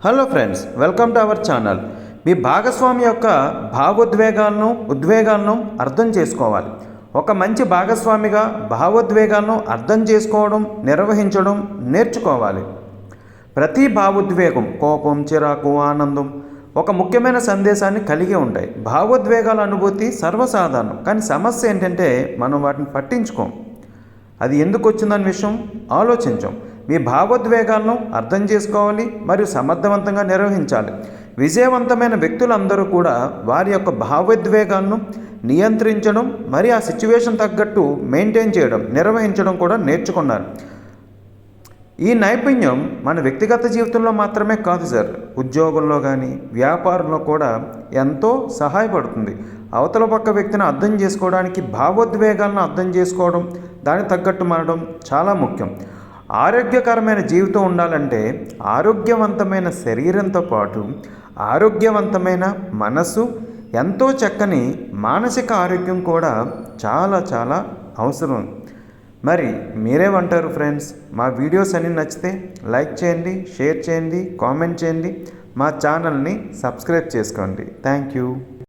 Hello friends, welcome to our channel. మీ భాగస్వామి యొక్క ఉద్వేగాలను అర్థం చేసుకోవాలి. ఒక మంచి భాగస్వామిగా భావోద్వేగాలను అర్థం చేసుకోవడం, నిర్వహించడం నేర్చుకోవాలి. ప్రతి భావోద్వేగం కోపం, చిరాకు, ఆనందం ఒక ముఖ్యమైన సందేశాన్ని కలిగి ఉంటాయి. భావోద్వేగాల అనుభూతి సర్వసాధారణం, కానీ సమస్య ఏంటంటే మనం వాటిని పట్టించుకోం. అది ఎందుకు వచ్చిందన్న విషయం ఆలోచించాం. మీ భావోద్వేగాలను అర్థం చేసుకోవాలి మరియు సమర్థవంతంగా నిర్వహించాలి. విజయవంతమైన వ్యక్తులందరూ కూడా వారి యొక్క భావోద్వేగాలను నియంత్రించడం మరియు ఆ సిచ్యువేషన్ తగ్గట్టు మెయింటైన్ చేయడం, నిర్వహించడం కూడా నేర్చుకున్నారు. ఈ నైపుణ్యం మన వ్యక్తిగత జీవితంలో మాత్రమే కాదు సార్, ఉద్యోగంలో కానీ వ్యాపారంలో కూడా ఎంతో సహాయపడుతుంది. అవతల పక్క వ్యక్తిని అర్థం చేసుకోవడానికి భావోద్వేగాలను అర్థం చేసుకోవడం, దానికి తగ్గట్టు మారడం చాలా ముఖ్యం. ఆరోగ్యకరమైన జీవితం ఉండాలంటే ఆరోగ్యవంతమైన శరీరంతో పాటు ఆరోగ్యవంతమైన మనసు, ఎంతో చక్కని మానసిక ఆరోగ్యం కూడా చాలా చాలా అవసరం. మరి మీరేమంటారు ఫ్రెండ్స్? మా వీడియోస్ అన్నీ నచ్చితే లైక్ చేయండి, షేర్ చేయండి, కామెంట్ చేయండి, మా ఛానల్ని సబ్స్క్రైబ్ చేసుకోండి. Thank you.